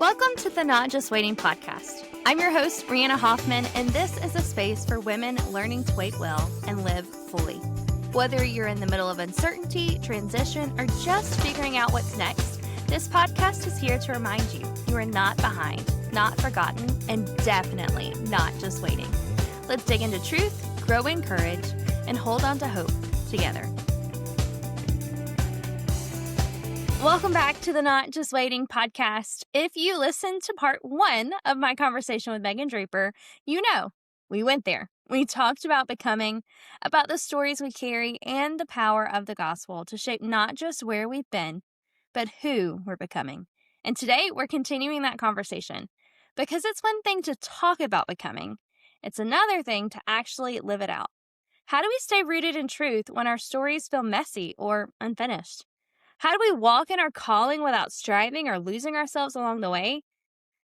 Welcome to the Not Just Waiting podcast. I'm your host, Brianna Hoffman, and this is a space for women learning to wait well and live fully. Whether you're in the middle of uncertainty, transition, or just figuring out what's next, this podcast is here to remind you you are not behind, not forgotten, and definitely not just waiting. Let's dig into truth, grow in courage, and hold on to hope together. Welcome back to the Not Just Waiting podcast. If you listened to part 1 of my conversation with Megan Draper, you know we went there. We talked about becoming, about the stories we carry, and the power of the gospel to shape not just where we've been, but who we're becoming. And today we're continuing that conversation because it's one thing to talk about becoming. It's another thing to actually live it out. How do we stay rooted in truth when our stories feel messy or unfinished? How do we walk in our calling without striving or losing ourselves along the way?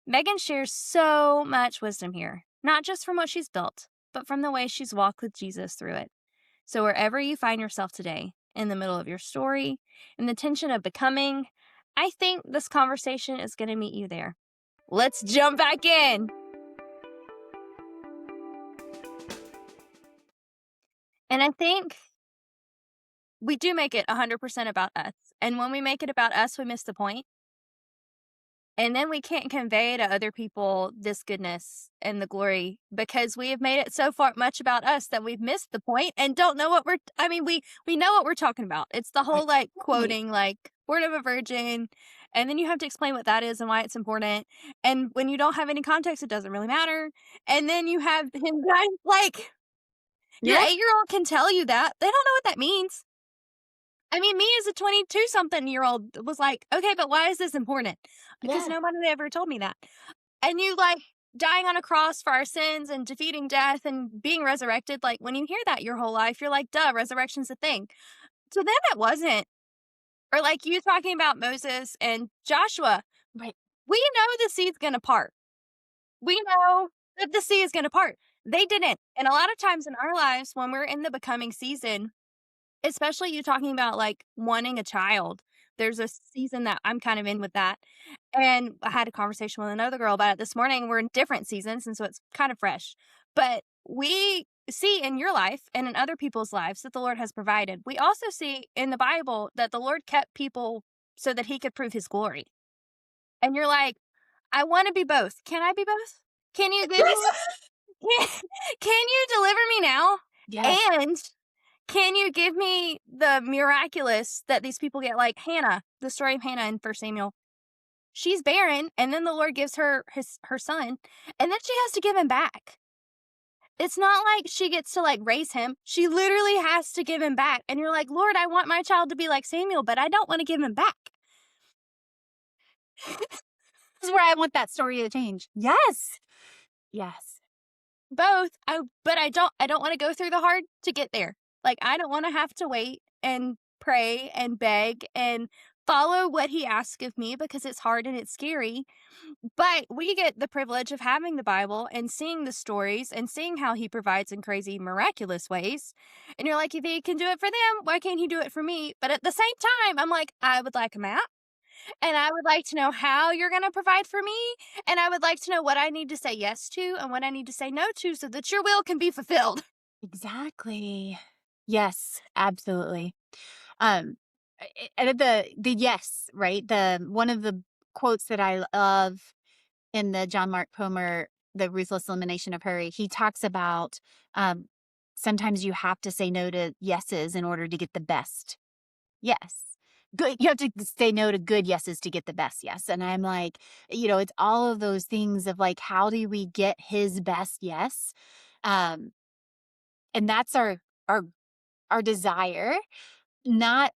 Megan shares so much wisdom here, not just from what she's built, but from the way she's walked with Jesus through it. So wherever you find yourself today, in the middle of your story, in the tension of becoming, I think this conversation is going to meet you there. Let's jump back in. And I think we do make it 100% about us. And when we make it about us, we miss the point. And then we can't convey to other people this goodness and the glory because we have made it so far much about us that we've missed the point and don't know what we know what we're talking about. It's the whole quoting word of a virgin. And then you have to explain what that is and why it's important. And when you don't have any context, it doesn't really matter. And then you have him your 8-year-old can tell you that. They don't know what that means. I mean, me as a 22-something-year-old was like, okay, but why is this important? Because nobody ever told me that. And you dying on a cross for our sins and defeating death and being resurrected. When you hear that your whole life, you're like, duh, resurrection's a thing. To them, it wasn't. Or you talking about Moses and Joshua. Right. We know the sea's going to part. We know that the sea is going to part. They didn't. And a lot of times in our lives, when we're in the becoming season, especially you talking about wanting a child. There's a season that I'm kind of in with that. And I had a conversation with another girl about it this morning. We're in different seasons, and so it's kind of fresh. But we see in your life and in other people's lives that the Lord has provided. We also see in the Bible that the Lord kept people so that he could prove his glory. And you're like, I want to be both. Can I be both? Can you give me can you deliver me now? Yes. And can you give me the miraculous that these people get, like Hannah, the story of Hannah in 1 Samuel? She's barren, and then the Lord gives her her son, and then she has to give him back. It's not like she gets to raise him. She literally has to give him back. And you're like, Lord, I want my child to be like Samuel, but I don't want to give him back. This is where I want that story to change. Yes. Both. But I don't want to go through the hard to get there. I don't want to have to wait and pray and beg and follow what he asks of me because it's hard and it's scary. But we get the privilege of having the Bible and seeing the stories and seeing how he provides in crazy, miraculous ways. And you're like, if he can do it for them, why can't he do it for me? But at the same time, I'm like, I would like a map. And I would like to know how you're going to provide for me. And I would like to know what I need to say yes to and what I need to say no to so that your will can be fulfilled. Exactly. Yes, absolutely. And the yes, right? One of the quotes that I love in the John Mark Comer, The Ruthless Elimination of Hurry, he talks about sometimes you have to say no to yeses in order to get the best yes. Good. You have to say no to good yeses to get the best yes. And I'm like, it's all of those things of how do we get his best yes? And that's our desire, not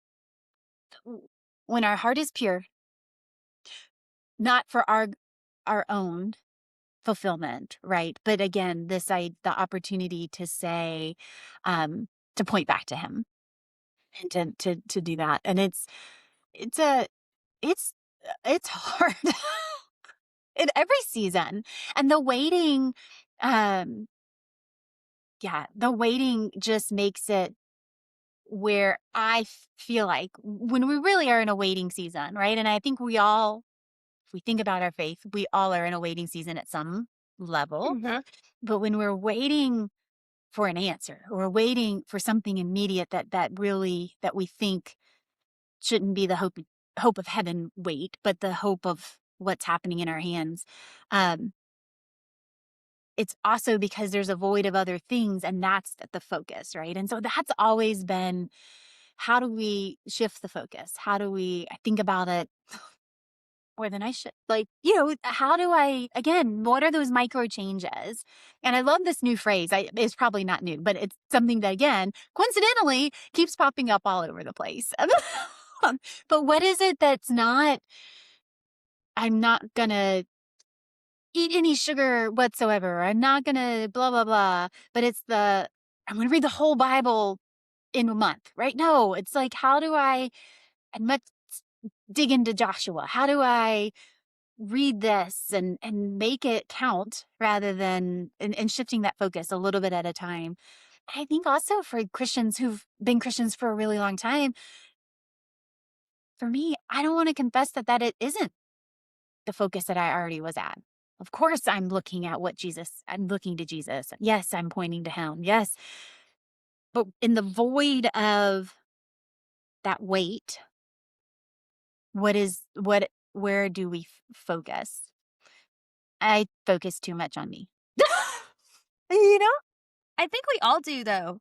when our heart is pure, not for our own fulfillment, right? But again, the opportunity to say, to point back to him and to do that. And it's hard in every season. And the waiting, the waiting just makes it where I feel like when we really are in a waiting season, right? And I think we all we think about our faith, we all are in a waiting season at some level. Mhm. But when we're waiting for an answer or waiting for something immediate that we think shouldn't be the hope of heaven wait, but the hope of what's happening in our hands. Um, it's also because there's a void of other things, and that's the focus, right? And so that's always been, how do we shift the focus? How do we I think about it more than I should. Like, how do I, again, what are those micro changes? And I love this new phrase. It's probably not new, but it's something that, again, coincidentally keeps popping up all over the place. But what is it that's not, I'm not going to eat any sugar whatsoever. I'm not going to blah, blah, blah. But it's I'm going to read the whole Bible in a month, right? No, it's like, and let's dig into Joshua. How do I read this and make it count rather than and shifting that focus a little bit at a time. I think also for Christians who've been Christians for a really long time, for me, I don't want to confess that it isn't the focus that I already was at. Of course, I'm looking to Jesus. Yes, I'm pointing to him. Yes. But in the void of that weight, where do we focus? I focus too much on me. you know? I think we all do, though.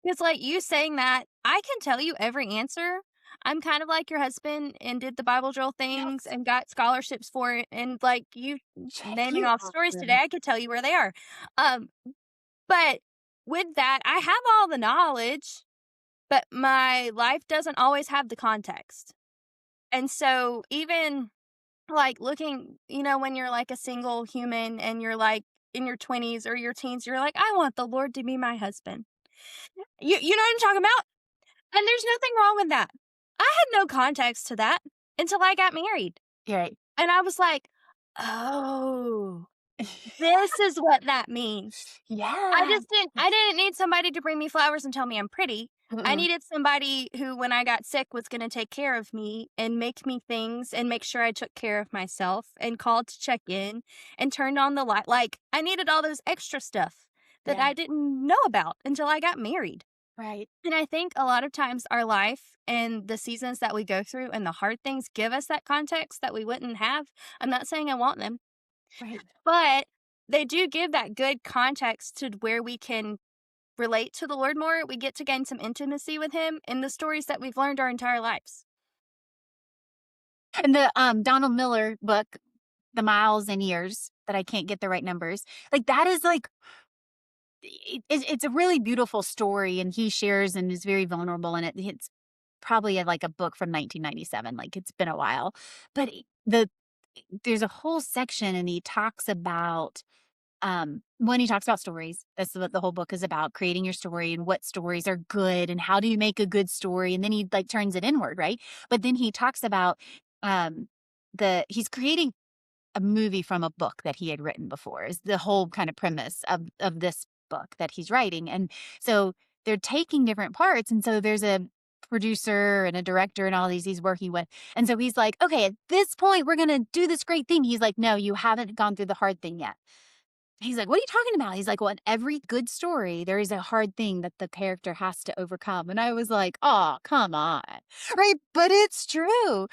It's like you saying that, I can tell you every answer. I'm kind of like your husband and did the Bible drill things Yes. and got scholarships for it, and, like, you Check naming you off out, stories today, girl. I could tell you where they are. Um, but with that, I have all the knowledge, but my life doesn't always have the context. And so even, like, looking, when you're, like, a single human and you're, like, in your 20s or your teens, you're like, "I want the Lord to be my husband." You know what I'm talking about? And there's nothing wrong with that. I had no context to that until I got married, You're right. and I was like, "Oh, this is what that means." Yeah. I didn't need somebody to bring me flowers and tell me I'm pretty. I Mm-mm. needed somebody who, when I got sick, was gonna take care of me and make me things and make sure I took care of myself and called to check in and turned on the light. Like, I needed all those extra stuff that Yeah. I didn't know about until I got married. Right. And I think a lot of times our life and the seasons that we go through and the hard things give us that context that we wouldn't have. I'm not saying I want them, Right. but they do give that good context to where we can relate to the Lord more. We get to gain some intimacy with Him in the stories that we've learned our entire lives. And the Donald Miller book, The Miles and Years, that I can't get the right numbers. Like that is like it's a really beautiful story, and he shares and is very vulnerable in it. It's probably like a book from 1997. Like it's been a while, but there's a whole section, and he talks about when he talks about stories. That's what the whole book is about: creating your story and what stories are good and how do you make a good story. And then he like turns it inward, right? But then he talks about um he's creating a movie from a book that he had written before, is the whole kind of premise of this book that he's writing. And so they're taking different parts. And so there's a producer and a director and all these he's working with. And so he's like, okay, at this point, we're going to do this great thing. He's like, no, you haven't gone through the hard thing yet. He's like, "What are you talking about?" He's like, "Well, in every good story, there is a hard thing that the character has to overcome." And I was like, "Oh, come on." Right? But it's true.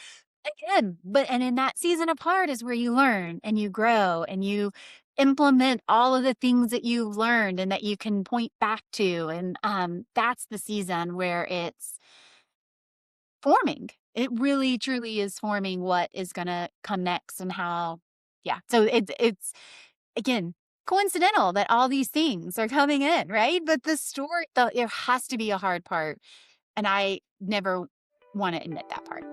Again, and in that season apart is where you learn and you grow and you implement all of the things that you've learned and that you can point back to. And that's the season where it's forming. It really truly is forming what is going to come next and how. Yeah. So it's again, coincidental that all these things are coming in, right? But there has to be a hard part. And I never want to admit that part.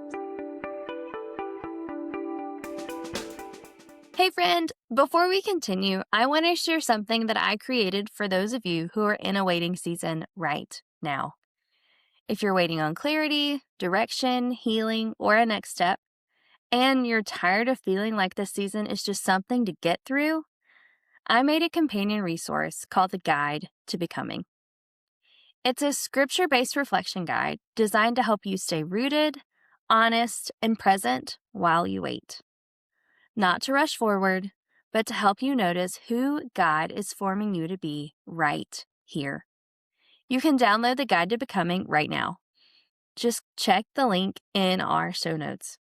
Hey, friend, before we continue, I want to share something that I created for those of you who are in a waiting season right now. If you're waiting on clarity, direction, healing, or a next step, and you're tired of feeling like this season is just something to get through, I made a companion resource called the Guide to Becoming. It's a scripture based reflection guide designed to help you stay rooted, honest, and present while you wait. not to rush forward, but to help you notice who God is forming you to be right here. You can download the Guide to Becoming right now. Just check the link in our show notes.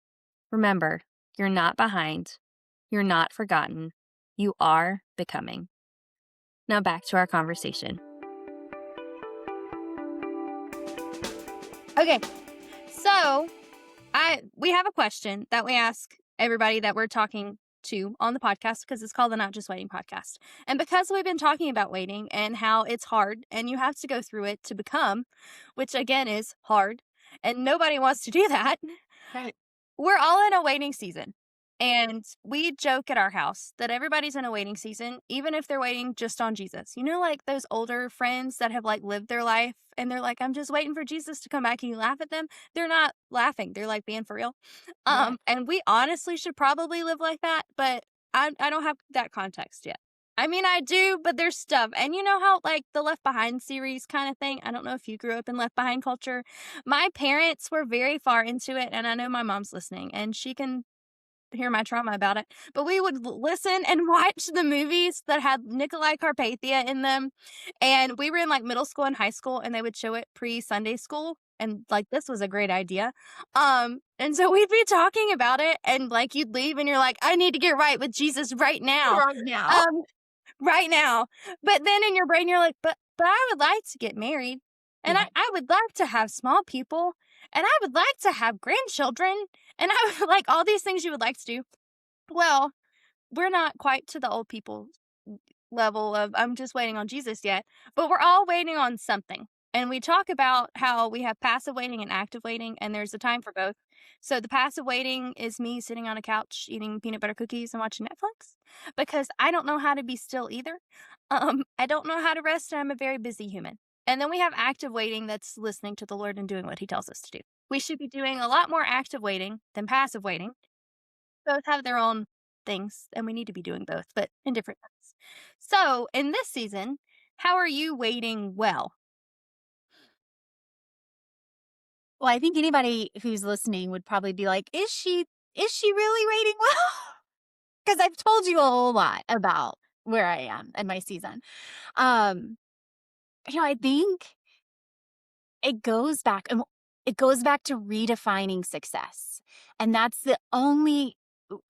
Remember, you're not behind, you're not forgotten, you are becoming. Now back to our conversation. Okay, so we have a question that we ask everybody that we're talking to on the podcast because it's called the Not Just Waiting podcast. And because we've been talking about waiting and how it's hard and you have to go through it to become, which again is hard, and nobody wants to do that. Right. We're all in a waiting season. And we joke at our house that everybody's in a waiting season, even if they're waiting just on Jesus. You know, like those older friends that have like lived their life and they're like, I'm just waiting for Jesus to come back, and you laugh at them. They're not laughing. They're like being for real. Yeah. And we honestly should probably live like that, but I don't have that context yet. I mean, I do, but there's stuff. And you know how like the Left Behind series kind of thing? I don't know if you grew up in Left Behind culture. My parents were very far into it, and I know my mom's listening and she can hear my trauma about it. But we would listen and watch the movies that had Nikolai Carpathia in them. And we were in like middle school and high school, and they would show it pre-Sunday school. And like this was a great idea. And so we'd be talking about it, and like you'd leave and you're like, I need to get right with Jesus right now. Right now. Right now. But then in your brain you're like, but I would like to get married. And Yeah. I would like to have small people, and I would like to have grandchildren, and I would like all these things you would like to do. Well, we're not quite to the old people level of I'm just waiting on Jesus yet, but we're all waiting on something. And we talk about how we have passive waiting and active waiting, and there's a time for both. So the passive waiting is me sitting on a couch eating peanut butter cookies and watching Netflix because I don't know how to be still either. I don't know how to rest, and I'm a very busy human. And then we have active waiting that's listening to the Lord and doing what He tells us to do. We should be doing a lot more active waiting than passive waiting. Both have their own things, and we need to be doing both, but in different ways. So, in this season, how are you waiting well? Well, I think anybody who's listening would probably be like, is she really waiting well? Because I've told you a whole lot about where I am in my season. Um, I think it goes back to redefining success. And that's the only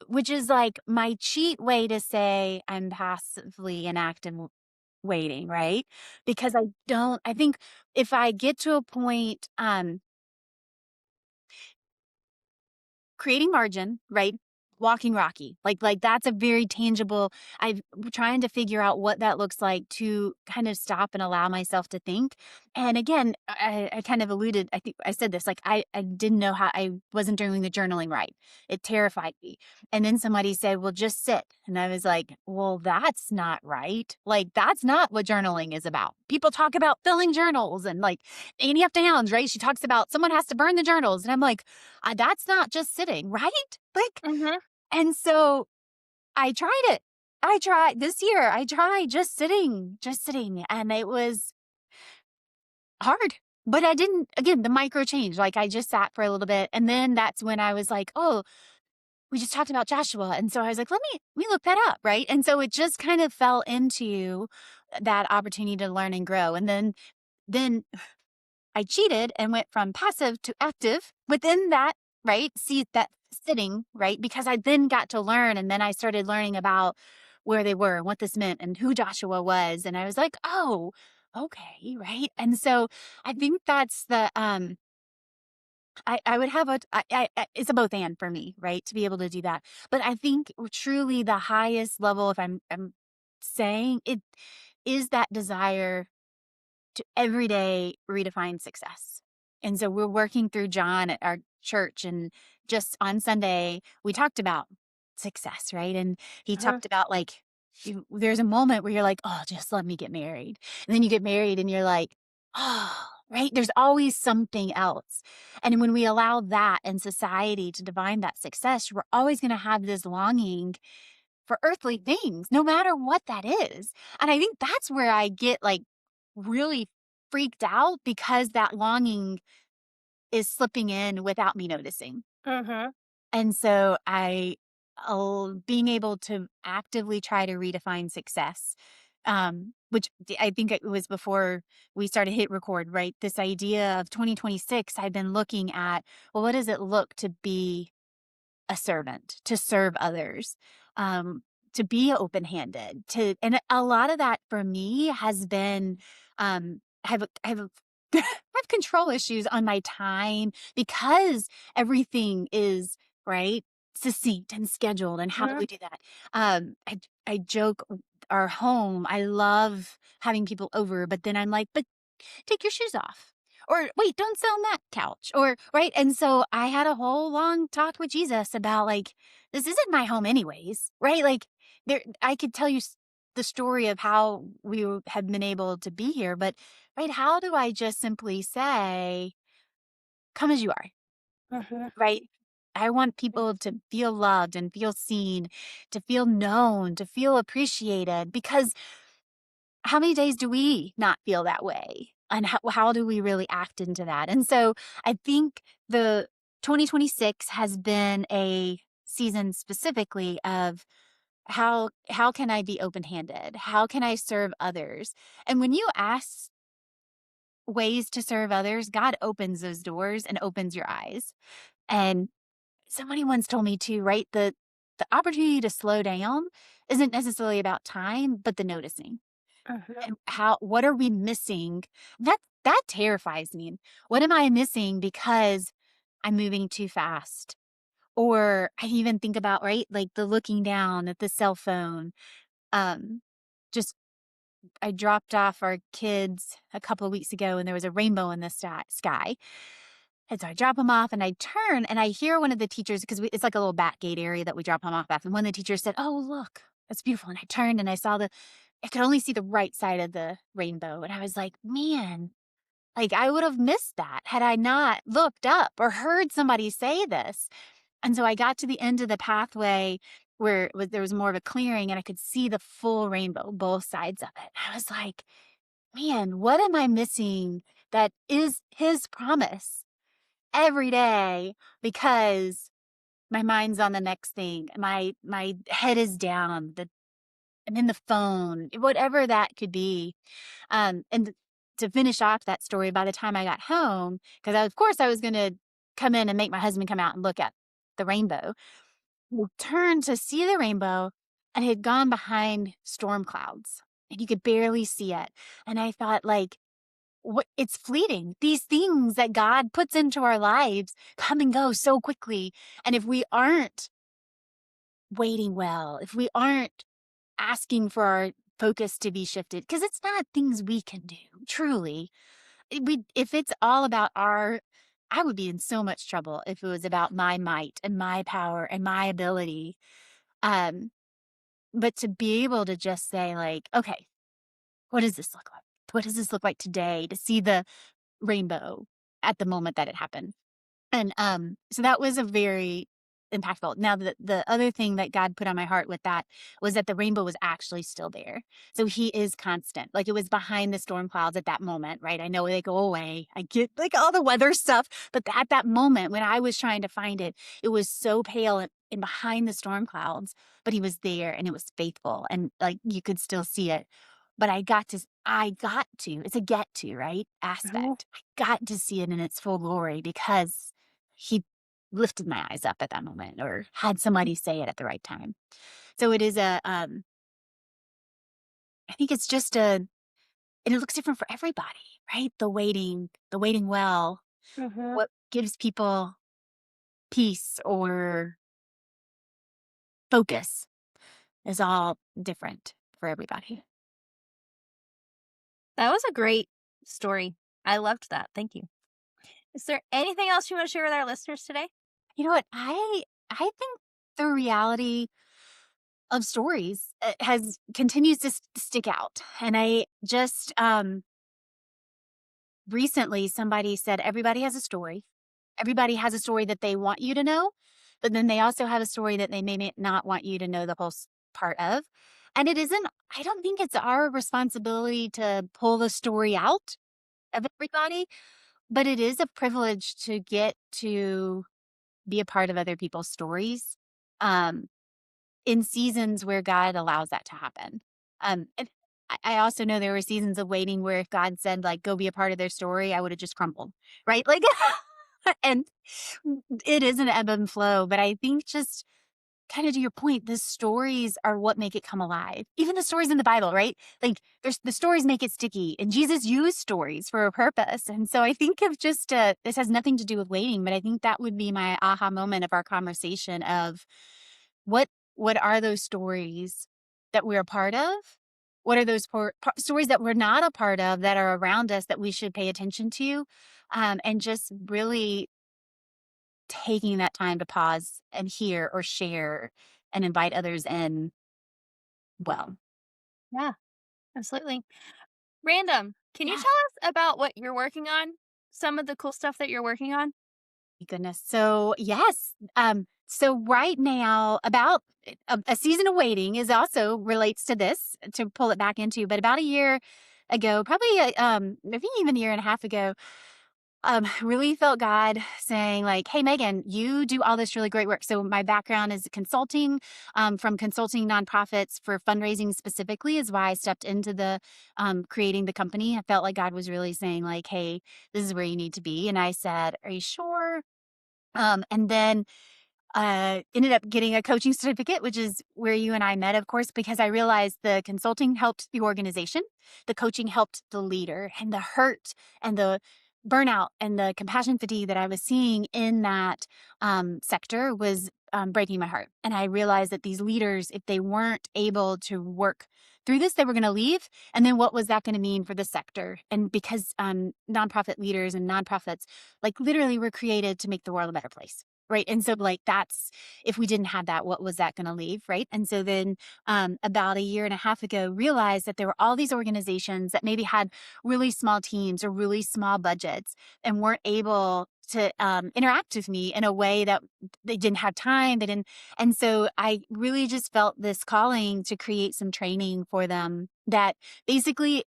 which is like my cheat way to say I'm passively inactive waiting, right? Because I think if I get to a point, creating margin, right? Walking Rocky. Like that's a very tangible. I'm trying to figure out what that looks like to kind of stop and allow myself to think. And again, I kind of alluded, I think I said this, like I didn't know how I wasn't doing the journaling right. It terrified me. And then somebody said, well, just sit. And I was like, well, that's not right. Like that's not what journaling is about. People talk about filling journals and like Annie F. Downs, right? She talks about someone has to burn the journals. And I'm like, that's not just sitting, right? Like, Mhm. and so I tried it. I tried this year. I tried just sitting, and it was hard. But I didn't, again, the micro change. Like I just sat for a little bit. And then that's when I was like, oh, we just talked about Joshua. And so I was like, let me look that up. Right. And so it just kind of fell into that opportunity to learn and grow. And then I cheated and went from passive to active within that, right? See that sitting, right? Because I then got to learn, and then I started learning about where they were and what this meant and who Joshua was. And I was like, oh, okay, right. And so I think that's the I would have it's a both and for me, right? To be able to do that. But I think truly the highest level, if I'm saying it, is that desire to every day redefine success. And so we're working through John at our church, and just on Sunday we talked about success, right? And he Uh-huh. talked about like there's a moment where you're like, oh, just let me get married. And then you get married and you're like, oh, right? There's always something else. And when we allow that in society to define that success, we're always going to have this longing for earthly things, no matter what that is. And I think that's where I get like really freaked out because that longing is slipping in without me noticing. Mhm. And so being able to actively try to redefine success, which I think it was before we started hit record, right? This idea of 2026, I've been looking at, well, what does it look to be a servant, to serve others, um, to be open-handed, and a lot of that for me has been, I have I have control issues on my time because everything is, right, succinct and scheduled, and how do Mhm. we do that? I joke our home, I love having people over, but then I'm like, "But take your shoes off." Or wait, don't sit on that couch. Or right. And so I had a whole long talk with Jesus about like, this isn't my home anyways, right? Like there I could tell you the story of how have been able to be here, but right, how do I just simply say, come as you are, Mhm. right? I want people to feel loved and feel seen, to feel known, to feel appreciated because how many days do we not feel that way? And how do we really act into that? And so I think the 2026 has been a season specifically of how can I be open-handed? How can I serve others? And when you ask ways to serve others, God opens those doors and opens your eyes. And somebody once told me too, right? The opportunity to slow down isn't necessarily about time, but the noticing. Mhm. And what are we missing? That terrifies me. What am I missing because I'm moving too fast? Or I even think about, right, like the looking down at the cell phone. Um, just I dropped off our kids a couple of weeks ago and there was a rainbow in the sky. And so I drop them off and I turn and I hear one of the teachers, because it's like a little back gate area that we drop them off at. And one of the teachers said, "Oh, look, that's beautiful." And I turned and I saw I could only see the right side of the rainbow. And I was like, man, like I would have missed that had I not looked up or heard somebody say this. And so I got to the end of the pathway where there was more of a clearing and I could see the full rainbow, both sides of it. I was like, man, what am I missing that is his promise every day because my mind's on the next thing. My head is down. I'm in the phone, whatever that could be. And to finish off that story, by the time I got home, because of course I was going to come in and make my husband come out and look at the rainbow, we turned to see the rainbow and it had gone behind storm clouds and you could barely see it. And I thought, like, what it's fleeting. These things that God puts into our lives come and go so quickly. And if we aren't waiting well, if we aren't asking for our focus to be shifted, because it's not things we can do, truly. If it's all about I would be in so much trouble if it was about my might and my power and my ability. Um, but to be able to just say, like, okay, what does this look like? What does this look like today? To see the rainbow at the moment that it happened. And, so that was a very impactful. Now the other thing that God put on my heart with that was that the rainbow was actually still there. So he is constant. Like, it was behind the storm clouds at that moment, right? I know they go away. I get, like, all the weather stuff, but at that moment when I was trying to find it, it was so pale and behind the storm clouds, but he was there and it was faithful and, like, you could still see it. But it's a get to, right, Mhm. aspect. I got to see it in its full glory because he lifted my eyes up at that moment or had somebody say it at the right time. So it is I think it's just and it looks different for everybody, right? The waiting well, Mhm. what gives people peace or focus is all different for everybody. That was a great story. I loved that. Thank you. Is there anything else you want to share with our listeners today? You know what? I think the reality of stories has continues to stick out. And I just recently somebody said everybody has a story. Everybody has a story that they want you to know, but then they also have a story that they may not want you to know the whole part of. And it isn't, I don't think it's our responsibility to pull the story out of everybody, but it is a privilege to get to be a part of other people's stories. in seasons where God allows that to happen. And I also know there were seasons of waiting where if God said, like, "Go be a part of their story," I would have just crumbled, right? Like, and it is an ebb and flow, but I think just kind of to your point, the stories are what make it come alive. Even the stories in the Bible, right? Like there's the stories make it sticky, and Jesus used stories for a purpose. And so I think of just this has nothing to do with waiting, but I think that would be my aha moment of our conversation of what what are those stories that we're a part of? What are those stories that we're not a part of that are around us that we should pay attention to? And just really taking that time to pause and hear or share and invite others in well. Yeah, absolutely. Random. Can you Yeah. tell us about what you're working on? Some of the cool stuff that you're working on? Goodness. So, yes. So right now, about a season of waiting is also relates to this to pull it back into, but about a year ago, probably, maybe even a year and a half ago, really felt God saying like, "Hey, Megan, you do all this really great work." So my background is consulting, from consulting nonprofits for fundraising specifically is why I stepped into the creating the company. I felt like God was really saying like, "Hey, this is where you need to be," and I said, "Are you sure?" And then ended up getting a coaching certificate, which is where you and I met, of course, because I realized the consulting helped the organization, the coaching helped the leader, and the hurt and the burnout and the compassion fatigue that I was seeing in that sector was breaking my heart. And I realized that these leaders, if they weren't able to work through this, they were going to leave. And then what was that going to mean for the sector? And because nonprofit leaders and nonprofits, like literally, were created to make the world a better place. Right. And so, like, that's if we didn't have that, what was that going to leave? Right. And so then, about a year and a half ago, realized that there were all these organizations that maybe had really small teams or really small budgets and weren't able to interact with me in a way that they didn't have time. They didn't. And so I really just felt this calling to create some training for them that basically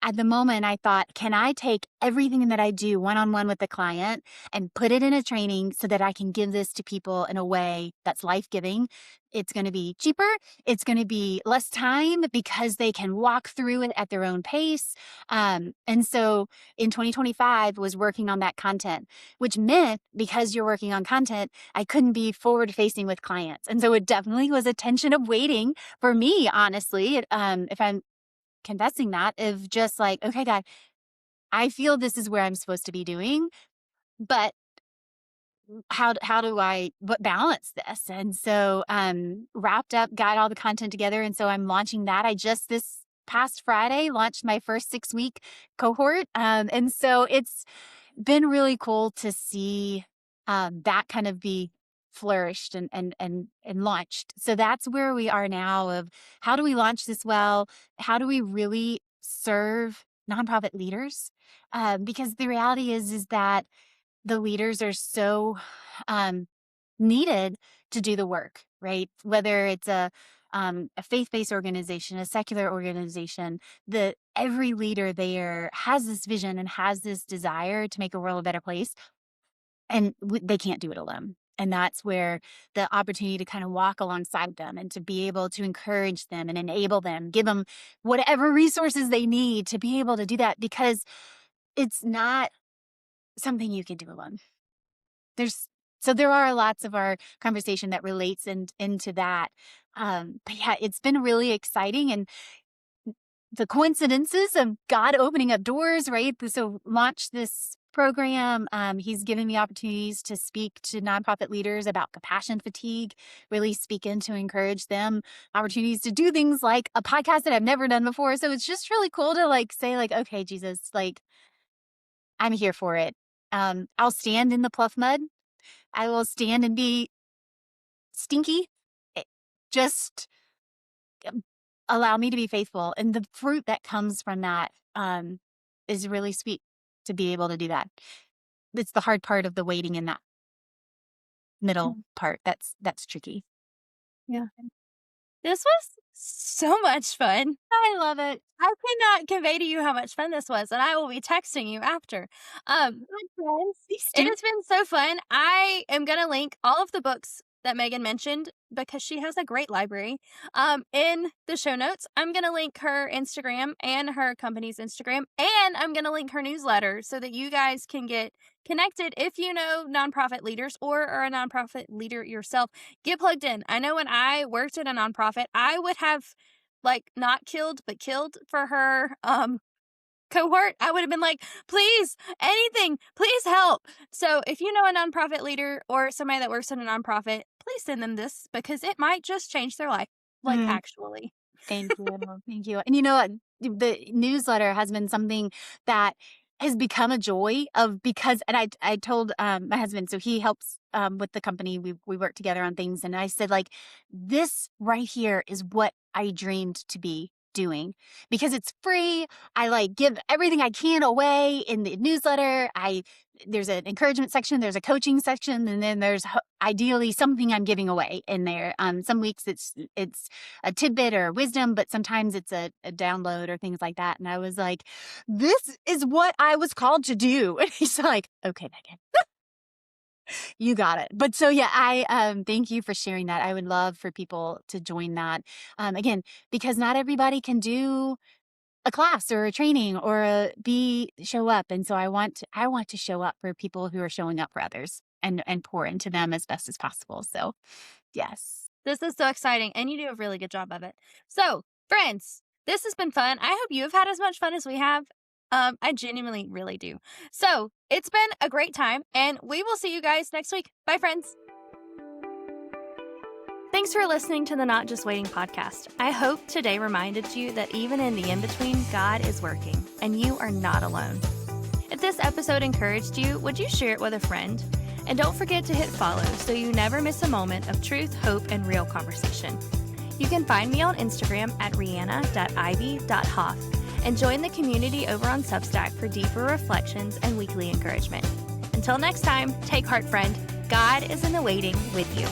at the moment, I thought, can I take everything that I do one on one with the client and put it in a training so that I can give this to people in a way that's life giving? It's going to be cheaper. It's going to be less time because they can walk through it at their own pace. And so in 2025 was working on that content, which meant because you're working on content, I couldn't be forward facing with clients. And so it definitely was a tension of waiting for me, honestly. If I'm confessing that of just like, okay, God, I feel this is where I'm supposed to be doing, but how do I but balance this? And so wrapped up, got all the content together. And so I'm launching that. I just this past Friday launched my first 6 week cohort. And so it's been really cool to see that kind of be flourished and launched. So that's where we are now of how do we launch this well? How do we really serve nonprofit leaders? Because the reality is that the leaders are so needed to do the work, right? Whether it's a faith-based organization, a secular organization, the every leader there has this vision and has this desire to make a world a better place, and they can't do it alone. And that's where the opportunity to kind of walk alongside them and to be able to encourage them and enable them, give them whatever resources they need to be able to do that because it's not something you can do alone. There's so there are lots of our conversation that relates into that. But yeah, it's been really exciting and the coincidences of God opening up doors, right? So launch this program. He's given me opportunities to speak to nonprofit leaders about compassion fatigue, really speak in to encourage them, opportunities to do things like a podcast that I've never done before. So it's just really cool to like say, like, okay, Jesus, like I'm here for it. I'll stand in the pluff mud. I will stand and be stinky. Eh, Just allow me to be faithful. And the fruit that comes from that is really sweet to be able to do that. It's the hard part of the waiting in that middle Mm. part. That's tricky. Yeah. This was so much fun. I love it. I cannot convey to you how much fun this was, and I will be texting you after. Um, Good friends. These it two. has been so fun. I am gonna link all of the books that Megan mentioned because she has a great library. In the show notes, I'm going to link her Instagram and her company's Instagram, and I'm going to link her newsletter so that you guys can get connected if you know nonprofit leaders or are a nonprofit leader yourself. Get plugged in. I know when I worked in a nonprofit, I would have like not killed, but killed for her cohort. I would have been like, please, anything, please help. So if you know a nonprofit leader or somebody that works in a nonprofit, please send them this because it might just change their life. Like, Mm. actually. Thank you. Thank you. And you know what? The newsletter has been something that has become a joy of because, and I told my husband, so he helps with the company. We work together on things, and I said like, this right here is what I dreamed to be doing because it's free. I like give everything I can away in the newsletter. There's an encouragement section, there's a coaching section, and then there's ideally something I'm giving away in there. Some weeks it's a tidbit or wisdom, but sometimes it's a download or things like that. And I was like, this is what I was called to do. And he's like, okay, Megan, you got it. But so, yeah, I thank you for sharing that. I would love for people to join that. Again, because not everybody can do a class or a training or show up. And so I want to show up for people who are showing up for others and pour into them as best as possible. So yes. This is so exciting, and you do a really good job of it. So, friends, this has been fun. I hope you have had as much fun as we have. I genuinely really do. So, it's been a great time, and we will see you guys next week. Bye, friends. Thanks for listening to the Not Just Waiting podcast. I hope today reminded you that even in the in-between, God is working, and you are not alone. If this episode encouraged you, would you share it with a friend? And don't forget to hit follow so you never miss a moment of truth, hope, and real conversation. You can find me on Instagram at rihanna.ivy.hoff and join the community over on Substack for deeper reflections and weekly encouragement. Until next time, take heart, friend. God is in the waiting with you.